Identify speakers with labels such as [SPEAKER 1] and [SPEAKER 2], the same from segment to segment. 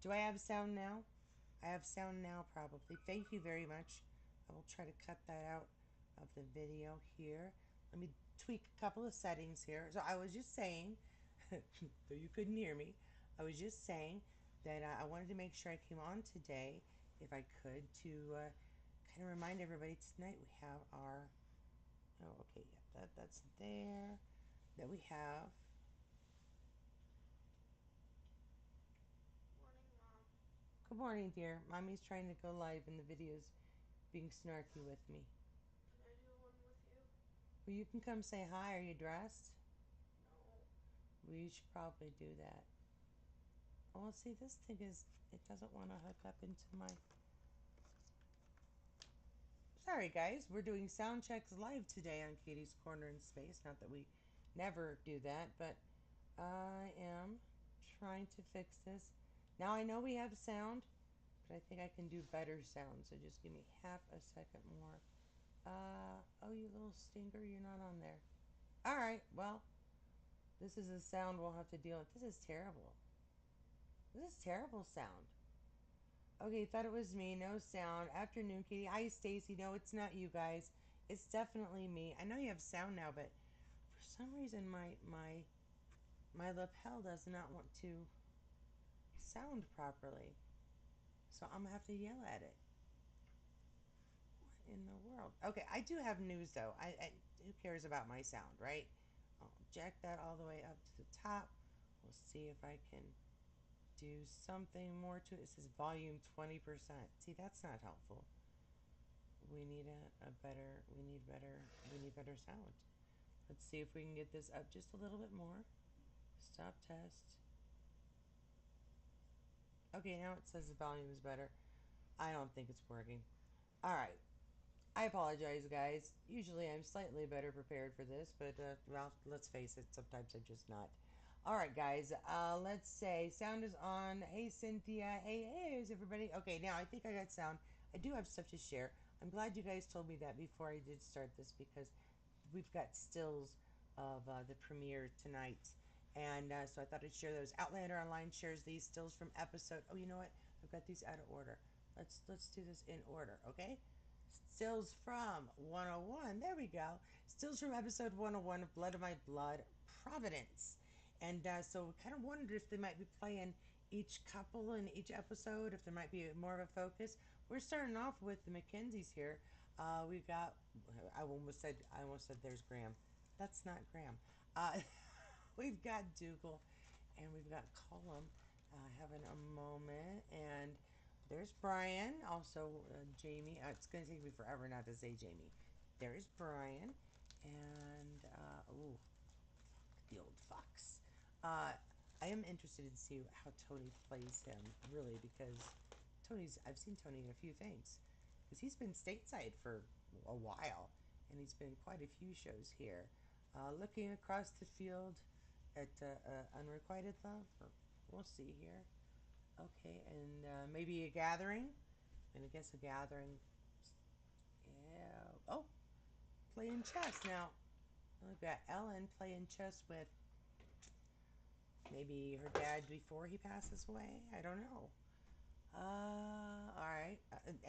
[SPEAKER 1] Do I have sound now? I have sound now, probably. Thank you very much. I will try to cut that out of the video here. Let me tweak a couple of settings here. So I was just saying, though you couldn't hear me, I was just saying that I wanted to make sure I came on today, if I could, to kind of remind everybody tonight we have our. Oh, okay, yeah, that's there. That we have.
[SPEAKER 2] Morning, Mom.
[SPEAKER 1] Good morning, dear. Mommy's trying to go live and the video's being snarky with me.
[SPEAKER 2] Can I do one with you?
[SPEAKER 1] Well, you can come say hi. Are you dressed?
[SPEAKER 2] No.
[SPEAKER 1] Well, you should probably do that. Oh, well, see, this thing is, it doesn't want to hook up into my. Sorry, guys. We're doing sound checks live today on Katie's Corner in Space. Not that we never do that, but I am trying to fix this. Now I know we have sound, but I think I can do better sound. So just give me half a second more. Oh, you little stinker, you're not on there. All right, well, this is a sound we'll have to deal with. This is terrible. This is terrible sound. Okay, thought it was me. No sound. Afternoon, Katie. Hi, Stacy. No, it's not you guys. It's definitely me. I know you have sound now, but for some reason my lapel does not want to sound properly. So I'm gonna have to yell at it. What in the world? Okay, I do have news though. Who cares about my sound, right? I'll jack that all the way up to the top. We'll see if I can do something more to it. It says volume 20%. See, that's not helpful. We need a better, we need better sound. Let's see if we can get this up just a little bit more. Stop test. Okay, now it says the volume is better. I don't think it's working. All right. I apologize, guys. Usually I'm slightly better prepared for this, but, well, let's face it, sometimes I'm just not. All right, guys, let's say sound is on. Hey, Cynthia. Hey, is everybody? Okay, now I think I got sound. I do have stuff to share. I'm glad you guys told me that before I did start this because we've got stills of the premiere tonight. And so I thought I'd share those. Outlander Online shares these stills from episode. Oh, you know what? I've got these out of order. Let's do this in order, okay? Stills from 101. There we go. Stills from episode 101 of Blood of My Blood, Providence. And so kind of wondered if they might be playing each couple in each episode, if there might be more of a focus. We're starting off with the Mackenzies here. We got. I almost said. There's Graham. That's not Graham. We've got Dougal, and we've got Cullum having a moment, and there's Brian, also Jamie. It's going to take me forever not to say Jamie. There's Brian, and ooh, the old fox. Uh, I am interested to see how Tony plays him, really, because I've seen Tony in a few things, because he's been stateside for a while, and he's been in quite a few shows here. Looking across the field at Unrequited Love, or we'll see here. Okay, and maybe a gathering. And I guess a gathering. Yeah. Oh, playing chess. Now, we've got Ellen playing chess with maybe her dad before he passes away. I don't know. All right.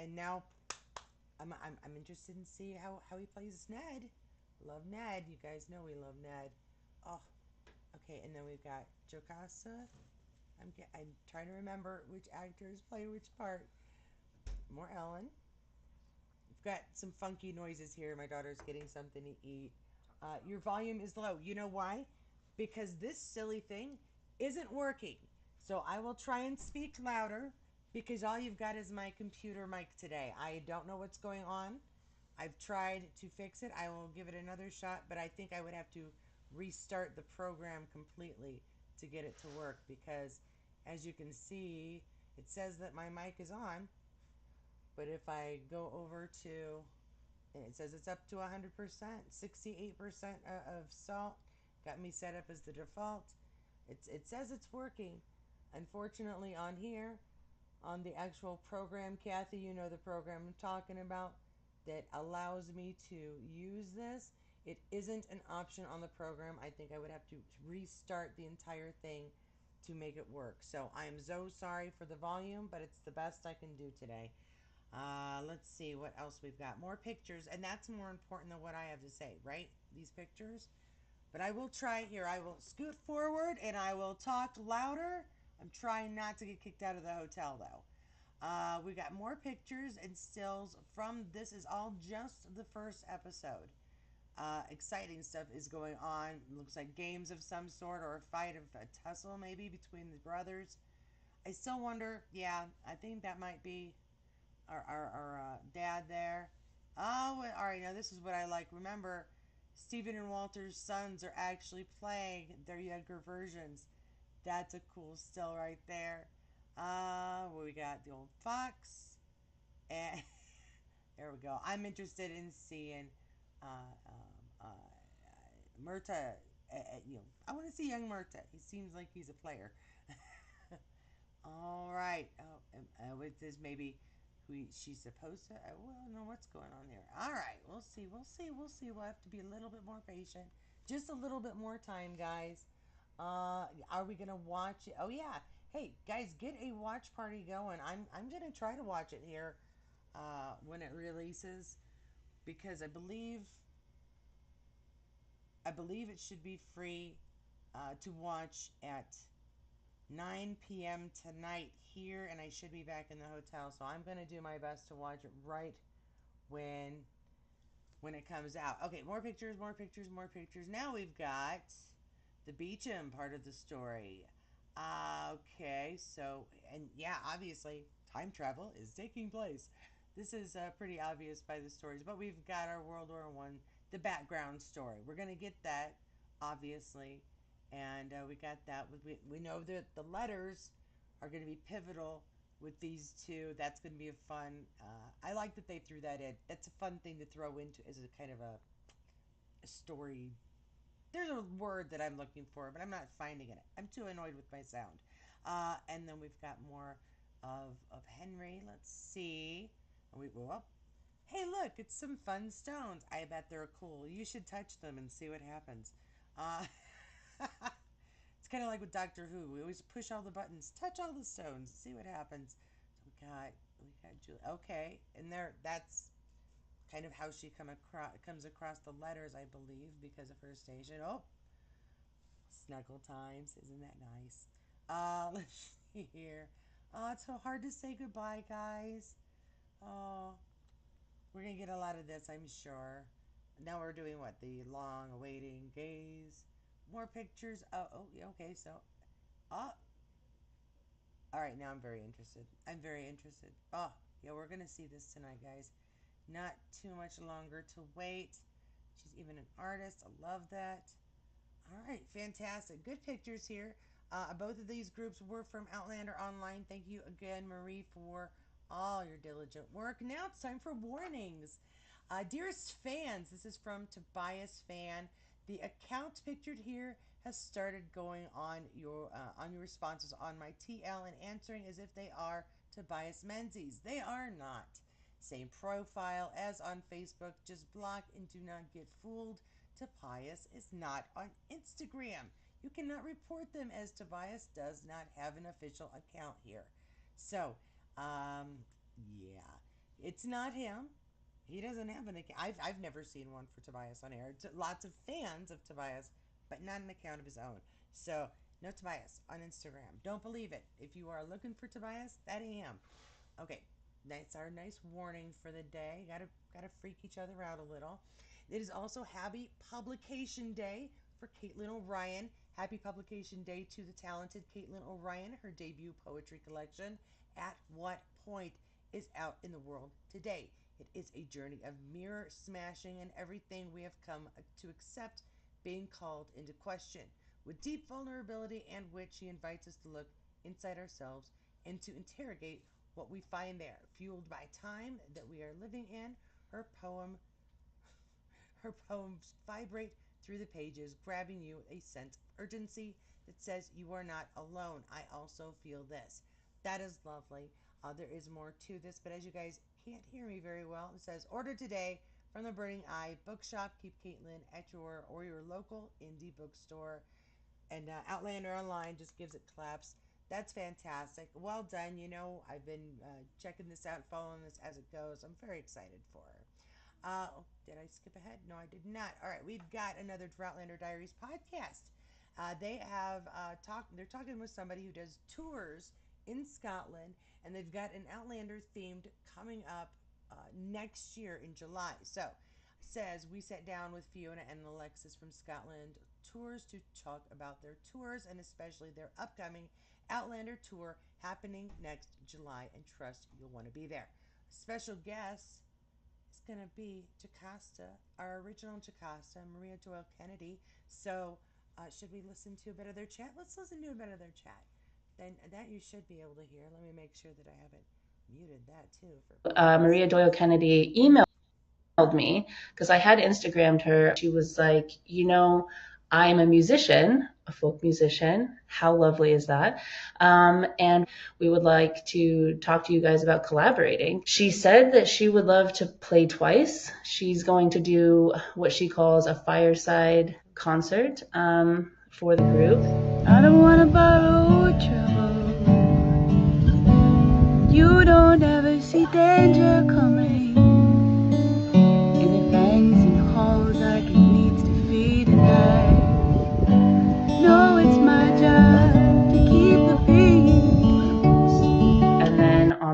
[SPEAKER 1] And now I'm interested in see how he plays Ned. Love Ned. You guys know we love Ned. Oh, okay. And then we've got Jocasta. I'm trying to remember which actors play which part. More Ellen. We've got some funky noises here. My daughter's getting something to eat. Your volume is low. You know why? Because this silly thing isn't working. So I will try and speak louder because all you've got is my computer mic today. I don't know what's going on. I've tried to fix it. I will give it another shot, but I think I would have to restart the program completely to get it to work because, as you can see, it says that my mic is on, but if I go over to, and it says it's up to 100%, 68% of salt, got me set up as the default. It says it's working. Unfortunately, on here, on the actual program, Kathy, you know the program I'm talking about, that allows me to use this. It isn't an option on the program. I think I would have to restart the entire thing to make it work. So I am so sorry for the volume, but it's the best I can do today. Let's see what else we've got. More pictures, and that's more important than what I have to say, right? These pictures. But I will try here. I will scoot forward and I will talk louder. I'm trying not to get kicked out of the hotel though. We got more pictures and stills from this is all just the first episode. Exciting stuff is going on. Looks like games of some sort or a fight of a tussle maybe between the brothers. I still wonder. Yeah, I think that might be our dad there. Oh, all right. Now this is what I like. Remember, Stephen and Walter's sons are actually playing their younger versions. That's a cool still right there. We got the old fox, and there we go. I'm interested in seeing uh, Murta. I want to see young Murta. He seems like he's a player. All right. Oh, with this, maybe she's supposed to. Well, no, what's going on here? All right. We'll see. We'll see. We'll see. We'll have to be a little bit more patient. Just a little bit more time, guys. Are we gonna watch it? Oh yeah. Hey, guys, get a watch party going. I'm gonna try to watch it here when it releases because I believe it should be free to watch at 9 p.m. tonight here, and I should be back in the hotel. So I'm going to do my best to watch it right when when it comes out. Okay, more pictures, more pictures, more pictures. Now we've got the Beecham part of the story. Okay, so and yeah, obviously time travel is taking place. This is pretty obvious by the stories, but we've got our World War I, the background story. We're gonna get that, obviously, and we got that. We know that the letters are going to be pivotal with these two. That's going to be a fun. I like that they threw that in. That's a fun thing to throw into as a kind of a story. There's a word that I'm looking for, but I'm not finding it. I'm too annoyed with my sound. And then we've got more of Henry. Let's see. Well, hey, look, it's some fun stones. I bet they're cool. You should touch them and see what happens. Uh, it's kind of like with Doctor Who. We always push all the buttons, touch all the stones, see what happens. So we got Julie. Okay, and there, that's kind of how she comes across the letters, I believe, because of her station. Oh, snuggle times, isn't that nice? Let's see here. Oh, it's so hard to say goodbye, guys. Oh, we're gonna get a lot of this, I'm sure. Now we're doing what? The long awaiting gaze. More pictures. Oh, yeah, okay. So, oh, all right. Now I'm very interested. I'm very interested. Oh, yeah, we're gonna see this tonight, guys. Not too much longer to wait. She's even an artist. I love that. All right, fantastic. Good pictures here. Both of these groups were from Outlander Online. Thank you again, Marie, for all your diligent work. Now it's time for warnings. Dearest fans, this is from Tobias Fan. The account pictured here has started going on your responses on my TL and answering as if they are Tobias Menzies. They are not. Same profile as on Facebook. Just block and do not get fooled. Tobias is not on Instagram. You cannot report them as Tobias does not have an official account here. So, yeah, it's not him. He doesn't have an account. I've never seen one for Tobias on air. Lots of fans of Tobias, but not an account of his own. So, no Tobias on Instagram. Don't believe it. If you are looking for Tobias, that I am. Okay, that's our nice warning for the day. Gotta freak each other out a little. It is also Happy Publication Day for Caitlin O'Ryan. Happy Publication Day to the talented Caitlin O'Ryan. Her debut poetry collection, At What Point, is out in the world today. It is a journey of mirror smashing and everything we have come to accept being called into question. With deep vulnerability and wit, she invites us to look inside ourselves and to interrogate what we find there. Fueled by time that we are living in, her poem her poems vibrate through the pages, grabbing you a sense of urgency that says you are not alone. I also feel this. That is lovely. There is more to this, but as you guys can't hear me very well, it says order today from the Burning Eye Bookshop. Keep Caitlin at your local indie bookstore. And Outlander Online just gives it claps. That's fantastic. Well done. I've been checking this out, following this as it goes. I'm very excited for her. Did I skip ahead? No, I did not. All right, we've got another Outlander Diaries podcast. They have talked. They're talking with somebody who does tours in Scotland, and they've got an Outlander themed coming up next year in July. So, says we sat down with Fiona and Alexis from Scotland Tours to talk about their tours and especially their upcoming Outlander tour happening next July. And trust you'll want to be there. Special guest is going to be Jocasta, our original Jocasta, Maria Doyle Kennedy. So, should we listen to a bit of their chat? Let's listen to a bit of their chat. Then that you should be able to hear. Let me make sure that I haven't muted that too for
[SPEAKER 3] Maria Doyle Kennedy emailed me because I had Instagrammed her. She was like, I'm a musician, a folk musician. How lovely is that? And we would like to talk to you guys about collaborating. She said that she would love to play twice. She's going to do what she calls a fireside concert for the group. I don't want to borrow trouble. You don't ever see danger coming.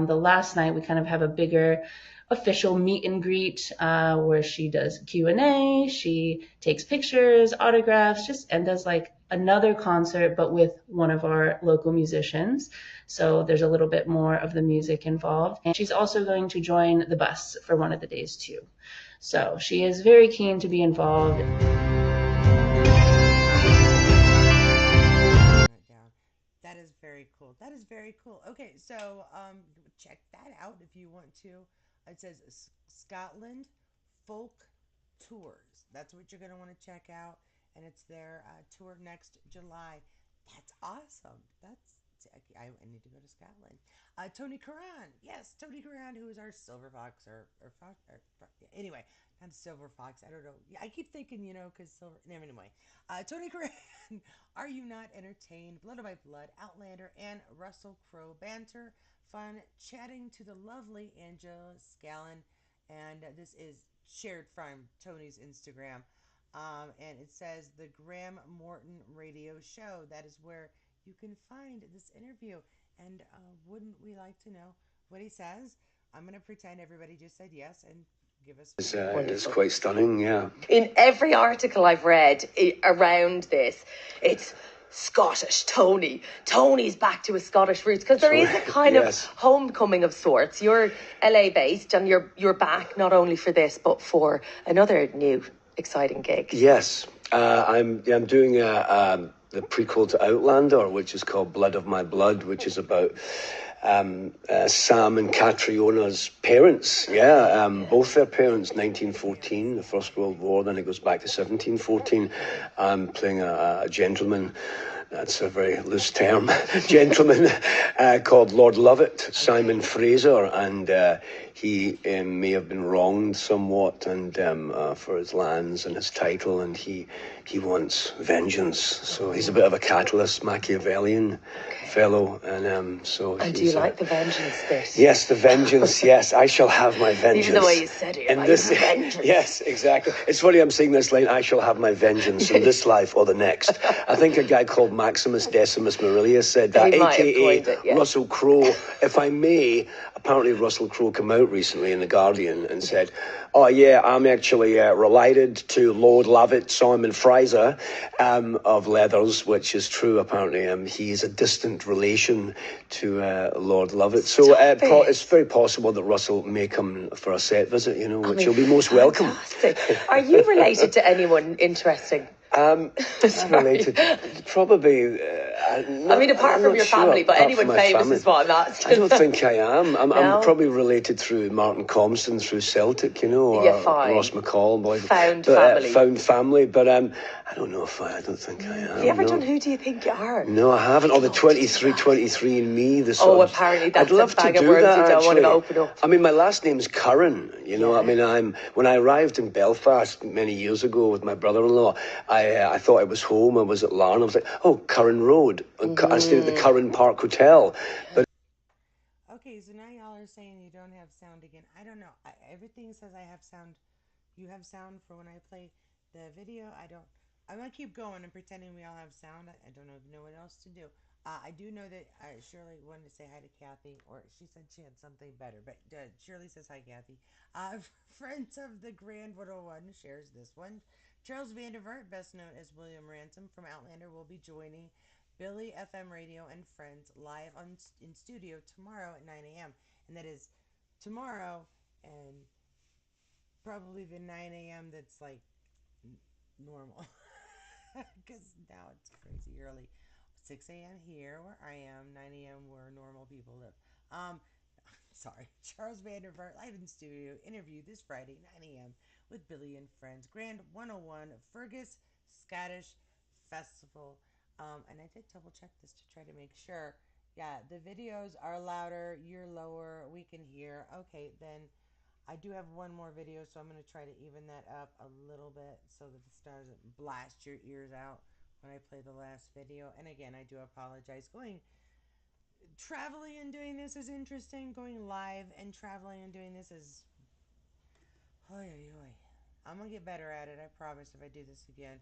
[SPEAKER 3] The last night we kind of have a bigger official meet and greet where she does Q&A, she takes pictures, autographs, and does like another concert but with one of our local musicians. So there's a little bit more of the music involved. And she's also going to join the bus for one of the days too. So she is very keen to be involved.
[SPEAKER 1] That is very cool. That is very cool. Okay, so check that out if you want to. It says Scotland Folk Tours. That's what you're going to want to check out, and it's their tour next July. That's awesome. I need to go to Scotland. Tony Curran, yes, Tony Curran, who is our silver fox anyway, not silver fox. I don't know. I keep thinking, because silver. Anyway, Tony Curran. Are you not entertained? Blood of my blood, Outlander, and Russell Crowe banter, fun, chatting to the lovely Angela Scallon, and this is shared from Tony's Instagram, and it says the Graham Morton Radio Show. That is where you can find this interview. And wouldn't we like to know what he says? I'm going to pretend everybody just said yes and give us.
[SPEAKER 4] It's quite stunning, yeah.
[SPEAKER 5] In every article I've read around this, it's Scottish Tony. Tony's back to his Scottish roots because there is a kind of homecoming of sorts. You're LA based and you're back not only for this but for another new exciting gig.
[SPEAKER 4] Yes, I'm doing the prequel to Outlander, which is called Blood of My Blood, which is about Sam and Catriona's parents. Both their parents, 1914, the First World War, then it goes back to 1714. I'm playing a gentleman, that's a very loose term, gentleman called Lord Lovett, Simon Fraser, and he may have been wronged somewhat and for his lands and his title, and he wants vengeance. So he's a bit of a catalyst, Machiavellian fellow, and so.
[SPEAKER 5] And do you like the vengeance bit?
[SPEAKER 4] Yes, the vengeance. Yes, I shall have my vengeance.
[SPEAKER 5] Even the way you said it, like this, vengeance.
[SPEAKER 4] Yes, exactly. It's funny. I'm saying this line: I shall have my vengeance in this life or the next. I think a guy called Maximus Decimus Murillus said that, aka Russell Crowe. If I may, apparently Russell Crowe came out recently in the Guardian and said, "Oh yeah, I'm actually related to Lord Lovett, Simon Fraser, of Leathers," which is true. Apparently, he's a distant relation to Lord Lovett. So it's very possible that Russell may come for a set visit. Which will be most welcome.
[SPEAKER 5] Are you related to anyone interesting?
[SPEAKER 4] Related, probably.
[SPEAKER 5] I mean,
[SPEAKER 4] I'm
[SPEAKER 5] apart from
[SPEAKER 4] not
[SPEAKER 5] your
[SPEAKER 4] sure.
[SPEAKER 5] family, but
[SPEAKER 4] Apart from
[SPEAKER 5] anyone
[SPEAKER 4] my
[SPEAKER 5] famous
[SPEAKER 4] family,
[SPEAKER 5] is what I'm
[SPEAKER 4] I
[SPEAKER 5] asking.
[SPEAKER 4] don't think I am. I'm
[SPEAKER 5] No?
[SPEAKER 4] probably related through Martin Compston, through Celtic,
[SPEAKER 5] Yeah,
[SPEAKER 4] or Ross
[SPEAKER 5] fine.
[SPEAKER 4] McCall, boy.
[SPEAKER 5] Found
[SPEAKER 4] But
[SPEAKER 5] family.
[SPEAKER 4] found family. But I don't know if I don't think I
[SPEAKER 5] Have you
[SPEAKER 4] am.
[SPEAKER 5] ever done
[SPEAKER 4] No.
[SPEAKER 5] Who Do You Think You Are?
[SPEAKER 4] No, I haven't. Or the
[SPEAKER 5] I'd love to do
[SPEAKER 4] 23,
[SPEAKER 5] that.
[SPEAKER 4] 23 and me. The
[SPEAKER 5] Oh,
[SPEAKER 4] sort of.
[SPEAKER 5] apparently
[SPEAKER 4] I'd
[SPEAKER 5] that's a
[SPEAKER 4] love to
[SPEAKER 5] bag of
[SPEAKER 4] do
[SPEAKER 5] worms
[SPEAKER 4] that
[SPEAKER 5] you don't want to
[SPEAKER 4] actually.
[SPEAKER 5] open up.
[SPEAKER 4] I mean, my last name's Curran. I
[SPEAKER 5] Yeah.
[SPEAKER 4] mean, when I arrived in Belfast many years ago with my brother-in-law, I thought I was home. I was at Larne. I was like, oh, Curran Road. I stayed at the Curran Park Hotel. But
[SPEAKER 1] Okay, so now y'all are saying you don't have sound again. I don't know. Everything says I have sound. You have sound for when I play the video. I don't. I'm gonna keep going and pretending we all have sound. I don't know what else to do. I do know that Shirley wanted to say hi to Kathy, or she said she had something better. But Shirley says hi, Kathy. Friends of the Grand 101 shares this one. Charles Vandervaart, best known as William Ransom from Outlander, will be joining Billy FM Radio and Friends live in studio tomorrow at 9 a.m. And that is tomorrow, and probably the 9 a.m. that's like normal. Because now it's crazy early. 6 a.m. here where I am, 9 a.m. where normal people live. Sorry. Charles Vandervaart live in studio interview this Friday, 9 a.m. with Billy and Friends. Grand 101 Fergus Scottish Festival. And I did double check this to try to make sure. Yeah, the videos are louder, you're lower, we can hear. Okay, then I do have one more video, so I'm going to try to even that up a little bit so that this doesn't blast your ears out when I play the last video. And again, I do apologize. Traveling and doing this is interesting. Going live and traveling and doing this is, oi, oi, oi. I'm going to get better at it, I promise, if I do this again.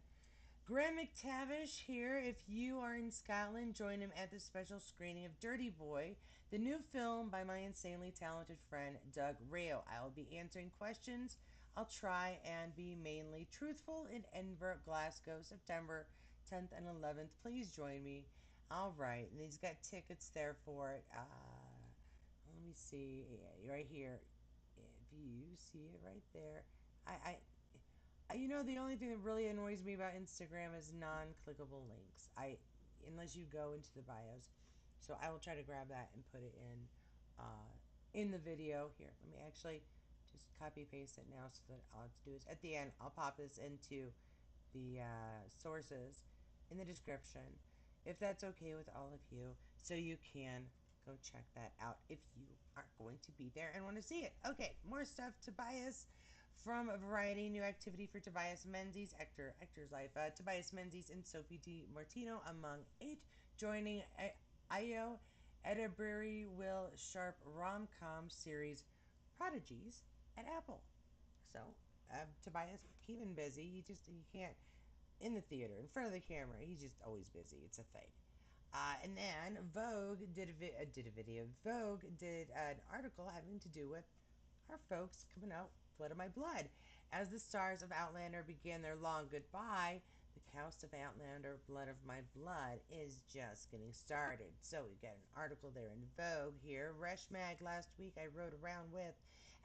[SPEAKER 1] Graham McTavish here. If you are in Scotland, join him at the special screening of Dirty Boy, the new film by my insanely talented friend Doug Rayo. I will be answering questions. I'll try and be mainly truthful in Edinburgh, Glasgow, September 10th and 11th. Please join me. All right, and he's got tickets there for it. Let me see. Yeah, right here. If you see it right there, I the only thing that really annoys me about Instagram is non-clickable links. Unless you go into the bios. So I will try to grab that and put it in the video. Here, let me actually just copy paste it now so that all I have to do is at the end, I'll pop this into the sources in the description if that's okay with all of you, so you can go check that out if you are going to be there and want to see it. Okay, more stuff. Tobias from Variety, new activity for Tobias Menzies, Actor's Life. Tobias Menzies and Sophie Di Martino among 8, joining Io Edinburgh Will Sharp rom-com series Prodigies at Apple. So Tobias keeping busy. He can't in the theater in front of the camera. He's just always busy. It's a thing. And then Vogue did a video. Vogue did an article having to do with our folks coming out Blood of My Blood. As the stars of Outlander began their long goodbye, the cast of Outlander Blood of My Blood is just getting started. So we got an article there in Vogue here. Resh Mag last week I rode around with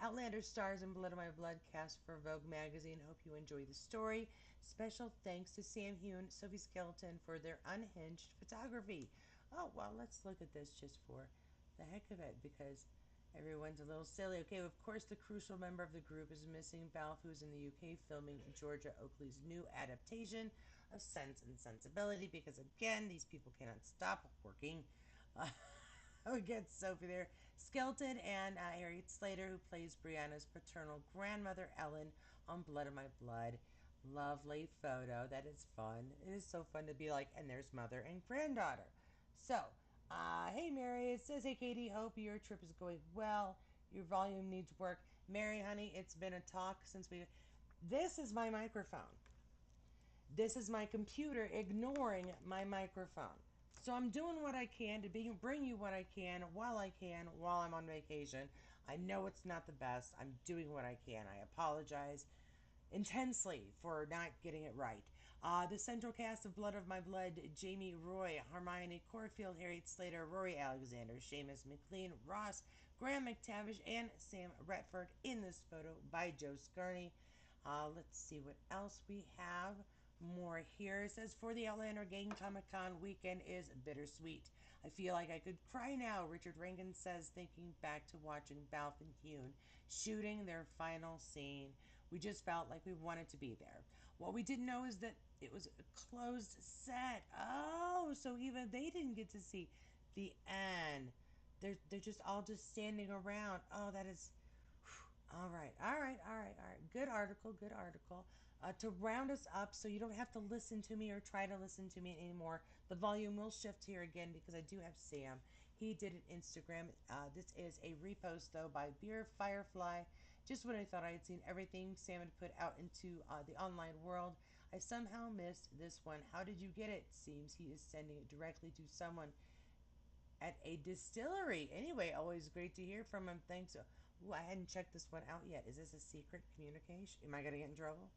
[SPEAKER 1] Outlander stars in Blood of My Blood cast for Vogue magazine. Hope you enjoy the story. Special thanks to Sam Heughan, Sophie Skelton for their unhinged photography. Oh, well, let's look at this just for the heck of it because everyone's a little silly. Okay, of course, the crucial member of the group is missing. Balfe, who's in the UK filming Georgia Oakley's new adaptation of Sense and Sensibility, because again, these people cannot stop working. We get Sophie there. Skelton and Harriet Slater, who plays Brianna's paternal grandmother, Ellen, on Blood of My Blood. Lovely photo. That is fun. It is so fun to be like, and there's mother and granddaughter. So, hey Mary, it says, hey Katie, hope your trip is going well. Your volume needs work. Mary, honey, it's been a talk since we. This is my microphone. This is my computer ignoring my microphone. So I'm doing what I can to bring you what I can while I'm on vacation. I know it's not the best. I'm doing what I can. I apologize intensely for not getting it right. The central cast of Blood of My Blood: Jamie Roy, Hermione Corfield, Harriet Slater, Rory Alexander, Seamus McLean, Ross, Graham McTavish, and Sam Retford in this photo by Joe Scarney. Let's see what else we have. More here. It says for the Outlander Gang Comic Con weekend is bittersweet. I feel like I could cry now. Richard Rankin says, thinking back to watching Balf and Heughan shooting their final scene. We just felt like we wanted to be there. What we didn't know is that it was a closed set. Oh, so even they didn't get to see the end. They're just all just standing around. Oh, that is all right, all right, all right, all right. Good article, good article. To round us up so you don't have to listen to me or try to listen to me anymore, the volume will shift here again because I do have Sam. He did an Instagram. This is a repost, though, by Beer Firefly. Just when I thought I had seen everything Sam had put out into the online world, I somehow missed this one. How did you get it? Seems he is sending it directly to someone at a distillery. Anyway, always great to hear from him. Thanks. Ooh, I hadn't checked this one out yet. Is this a secret communication? Am I going to get in trouble?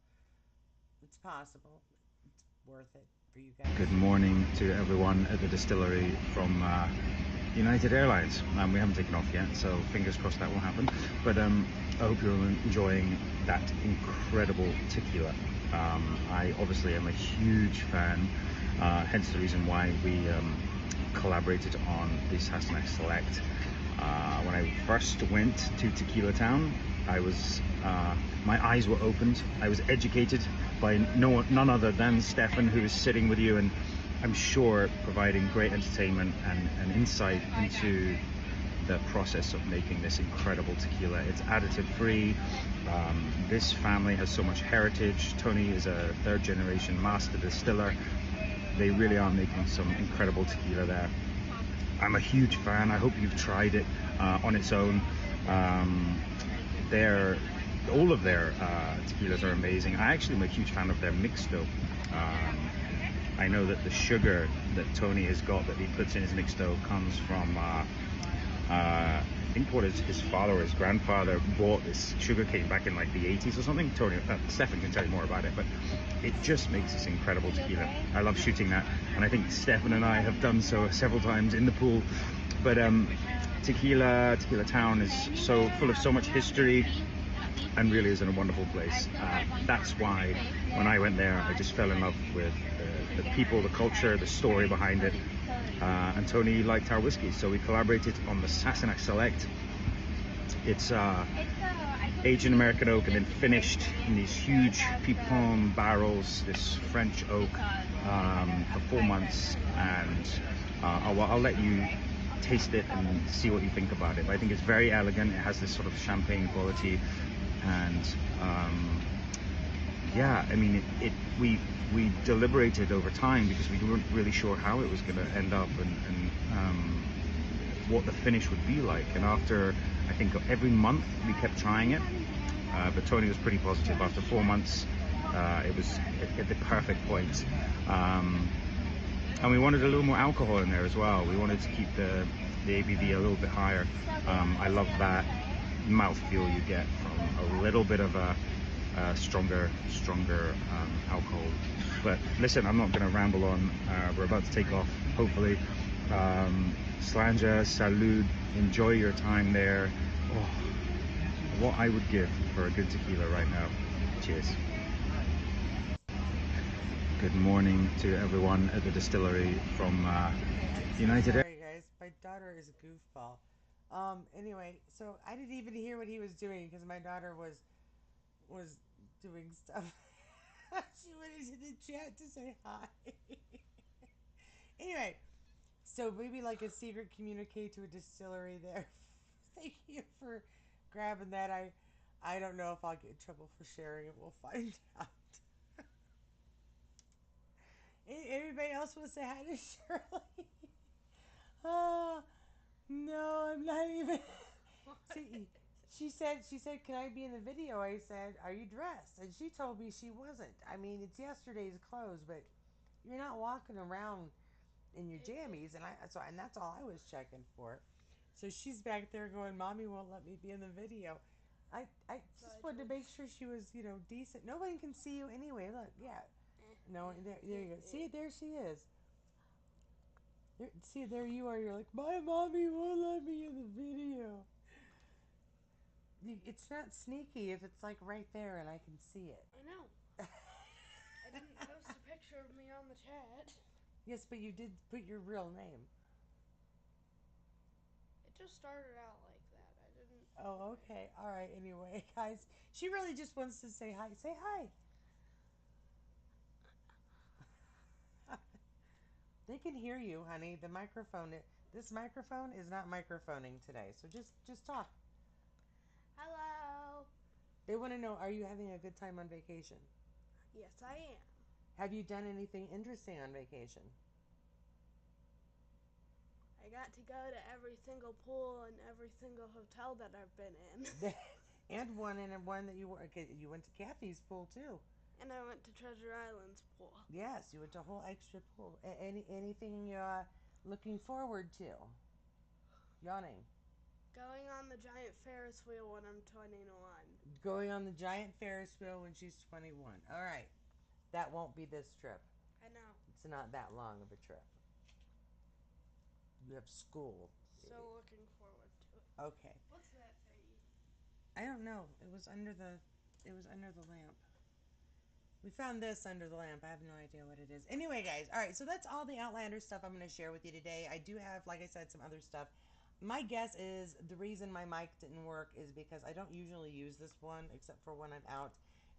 [SPEAKER 1] It's possible. It's worth it for you guys.
[SPEAKER 6] Good morning to everyone at the distillery from United Airlines. We haven't taken off yet, so fingers crossed that will happen. But I hope you're enjoying that incredible tequila. I obviously am a huge fan, hence the reason why we collaborated on the Sassenach Select. When I first went to Tequila Town, I was my eyes were opened. I was educated by none other than Stefan, who is sitting with you, and I'm sure providing great entertainment and insight into the process of making this incredible tequila. It's additive free. This family has so much heritage. Tony is a third generation master distiller. They really are making some incredible tequila there. I'm a huge fan. I hope you've tried it on its own. All of their tequilas are amazing. I actually am a huge fan of their mixto. I know that the sugar that Tony has got that he puts in his mixto comes from I think what his father or his grandfather bought this sugar cane back in like the 80s or something. Stefan can tell you more about it, but it just makes this incredible tequila. I love shooting that, and I think Stefan and I have done so several times in the pool. But Tequila Town is so full of so much history and really is in a wonderful place. That's why when I went there, I just fell in love with the people, the culture, the story behind it. And Tony liked our whiskey, so we collaborated on the Sassenach Select. It's aged in American oak and then finished in these huge Pipon barrels, this French oak, for 4 months. And I'll let you taste it and see what you think about it. But I think it's very elegant. It has this sort of champagne quality, and yeah, I mean, we deliberated over time because we weren't really sure how it was going to end up and what the finish would be like. And after, I think every month we kept trying it, but Tony was pretty positive. After 4 months, it was at the perfect point. And we wanted a little more alcohol in there as well. We wanted to keep the ABV a little bit higher. I love that mouthfeel you get from a little bit of a stronger alcohol. But listen, I'm not going to ramble on. We're about to take off, hopefully. Slanja, salud, enjoy your time there. Oh, what I would give for a good tequila right now. Cheers. Good morning to everyone at the distillery from United Airlines.
[SPEAKER 1] Sorry, guys. My daughter is a goofball. Anyway, so I didn't even hear what he was doing because my daughter was doing stuff. She went into the chat to say hi. Anyway, so maybe like a secret communicate to a distillery there. Thank you for grabbing that. I don't know if I'll get in trouble for sharing it. We'll find out. Anybody else want to say hi to Shirley? Oh, no, I'm not even. See, she said, can I be in the video? I said, are you dressed? And she told me she wasn't. I mean, it's yesterday's clothes, but you're not walking around in your jammies, and that's all I was checking for. So she's back there going, "Mommy won't let me be in the video." I just wanted to make sure she was, decent. Nobody can see you anyway. Look, yeah. No, there you go. See, there she is. See, there you are. You're like, my mommy won't let me in the video. It's not sneaky if it's like right there and I can see it.
[SPEAKER 2] I know. I didn't post chat.
[SPEAKER 1] Yes, but you did put your real name.
[SPEAKER 2] It just started out like that. I didn't.
[SPEAKER 1] Oh, okay. All right. Anyway, guys, she really just wants to say hi. Say hi. They can hear you, honey. The microphone. This microphone is not microphoning today. So just talk.
[SPEAKER 2] Hello.
[SPEAKER 1] They want to know, are you having a good time on vacation?
[SPEAKER 2] Yes, I am.
[SPEAKER 1] Have you done anything interesting on vacation?
[SPEAKER 2] I got to go to every single pool and every single hotel that I've been in.
[SPEAKER 1] And one that you were. Okay, you went to Kathy's pool too.
[SPEAKER 2] And I went to Treasure Island's pool.
[SPEAKER 1] Yes, you went to a whole extra pool. Anything you're looking forward to? Yawning.
[SPEAKER 2] Going on the giant Ferris wheel when I'm 21.
[SPEAKER 1] Going on the giant Ferris wheel when she's 21. All right. That won't be this trip.
[SPEAKER 2] I know.
[SPEAKER 1] It's not that long of a trip. You have school.
[SPEAKER 2] So looking forward to it.
[SPEAKER 1] Okay.
[SPEAKER 2] What's that thing?
[SPEAKER 1] I don't know. It was under the lamp. We found this under the lamp. I have no idea what it is. Anyway, guys, all right, so that's all the Outlander stuff I'm going to share with you today. I do have, like I said, some other stuff. My guess is the reason my mic didn't work is because I don't usually use this one except for when I'm out.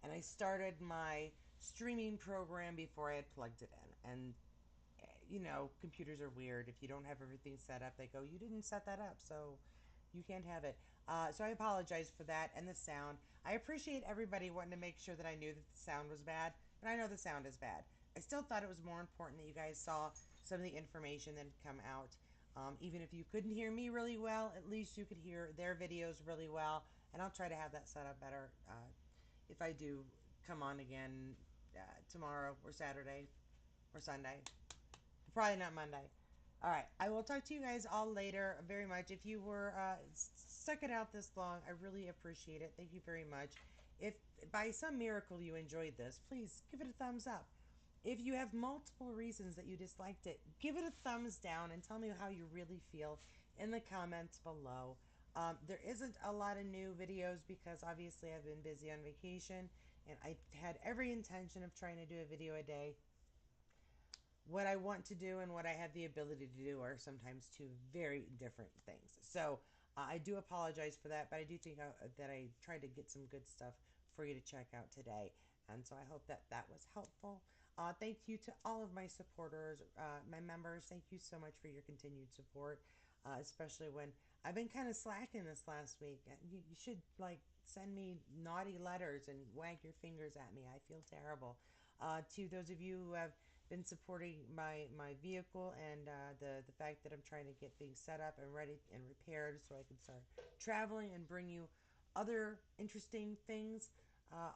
[SPEAKER 1] And I started my streaming program before I had plugged it in. And, computers are weird. If you don't have everything set up, they go, you didn't set that up. So you can't have it. So I apologize for that and the sound. I appreciate everybody wanting to make sure that I knew that the sound was bad, but I know the sound is bad. I still thought it was more important that you guys saw some of the information that had come out. Even if you couldn't hear me really well, at least you could hear their videos really well. And I'll try to have that set up better if I do come on again tomorrow or Saturday or Sunday. Probably not Monday. All right. I will talk to you guys all later very much. If you were stuck it out this long, I really appreciate it. Thank you very much. If by some miracle you enjoyed this, please give it a thumbs up. If you have multiple reasons that you disliked it, give it a thumbs down and tell me how you really feel in the comments below. There isn't a lot of new videos because obviously I've been busy on vacation and I had every intention of trying to do a video a day. What I want to do and what I have the ability to do are sometimes two very different things. So I do apologize for that, but I do think that I tried to get some good stuff for you to check out today. And so I hope that that was helpful. Thank you to all of my supporters, my members. Thank you so much for your continued support, especially when I've been kind of slacking this last week. You should send me naughty letters and wag your fingers at me. I feel terrible. To those of you who have been supporting my vehicle and the fact that I'm trying to get things set up and ready and repaired so I can start traveling and bring you other interesting things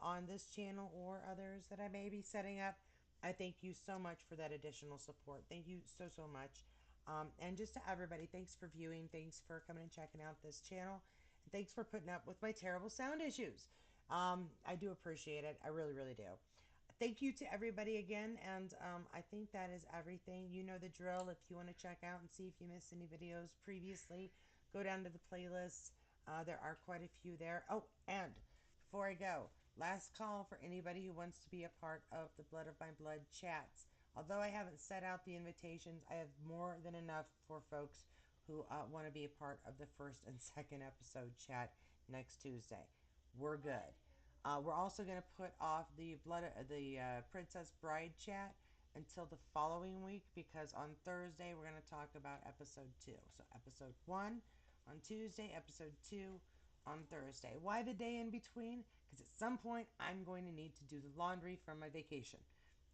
[SPEAKER 1] on this channel or others that I may be setting up. I thank you so much for that additional support. Thank you so much. And just to everybody, thanks for viewing. Thanks for coming and checking out this channel. And thanks for putting up with my terrible sound issues. I do appreciate it. I really do. Thank you to everybody again, and I think that is everything. You know the drill. If you want to check out and see if you missed any videos previously, go down to the playlist. There are quite a few there. Oh, and before I go, last call for anybody who wants to be a part of the Blood of My Blood chats. Although I haven't set out the invitations, I have more than enough for folks who want to be a part of the first and second episode chat next Tuesday. We're good. We're also going to put off the Princess Bride chat until the following week because on Thursday we're going to talk about episode 2. So episode 1 on Tuesday, episode 2 on Thursday. Why the day in between? Because at some point I'm going to need to do the laundry from my vacation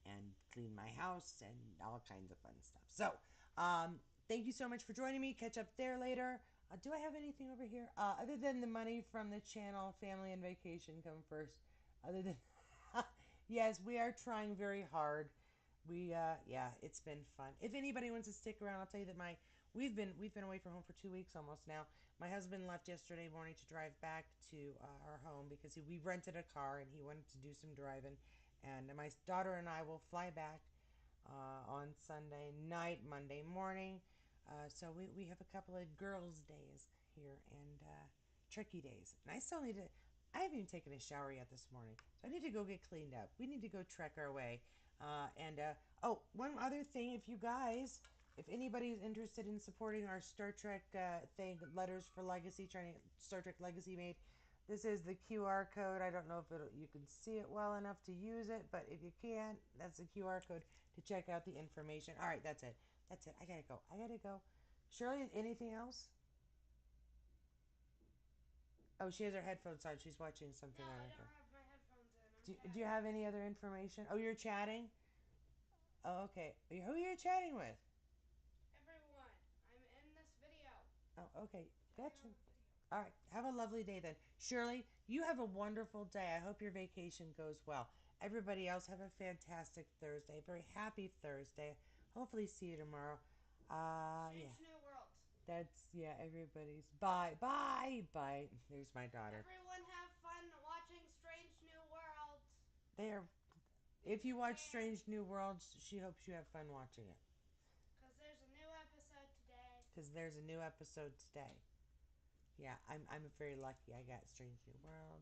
[SPEAKER 1] and clean my house and all kinds of fun stuff. So, thank you so much for joining me. Catch up there later. Do I have anything over here? Other than the money from the channel, family and vacation come first. Other than, yes, we are trying very hard. Yeah, it's been fun. If anybody wants to stick around, I'll tell you that we've been away from home for 2 weeks almost now. My husband left yesterday morning to drive back to our home because we rented a car and he wanted to do some driving. And my daughter and I will fly back on Sunday night, Monday morning. So we have a couple of girls' days here and tricky days. And I still need to. I haven't even taken a shower yet this morning, so I need to go get cleaned up. We need to go trek our way. And Oh, one other thing, if anybody's interested in supporting our Star Trek thing, Letters for Legacy, trying to get Star Trek Legacy made, this is the QR code. I don't know if you can see it well enough to use it, but if you can, that's the QR code to check out the information. All right, that's it. That's it. I gotta go. I gotta go. Shirley, anything else? Oh, she has her headphones on. She's watching something
[SPEAKER 2] No,
[SPEAKER 1] on
[SPEAKER 2] I
[SPEAKER 1] her
[SPEAKER 2] don't
[SPEAKER 1] phone.
[SPEAKER 2] have my headphones in. I'm
[SPEAKER 1] Do you
[SPEAKER 2] chatting.
[SPEAKER 1] have any other information? Oh, you're chatting? Oh, okay. Who are you chatting with?
[SPEAKER 2] Everyone, I'm in this video.
[SPEAKER 1] Oh, okay.
[SPEAKER 2] Getting
[SPEAKER 1] Gotcha.
[SPEAKER 2] on the video.
[SPEAKER 1] All right. Have a lovely day then. Shirley, you have a wonderful day. I hope your vacation goes well. Everybody else, have a fantastic Thursday. A very happy Thursday. Hopefully, see you tomorrow. Yeah.
[SPEAKER 2] Strange New World.
[SPEAKER 1] Yeah, everybody's. Bye. Bye. Bye. There's my daughter.
[SPEAKER 2] Everyone have fun watching Strange New World.
[SPEAKER 1] There.
[SPEAKER 2] Be
[SPEAKER 1] If you watch
[SPEAKER 2] prepared.
[SPEAKER 1] Strange New Worlds, she hopes you have fun watching it.
[SPEAKER 2] Because there's a new episode today.
[SPEAKER 1] Because there's a new episode today. Yeah, I'm very lucky. I got Strange New World.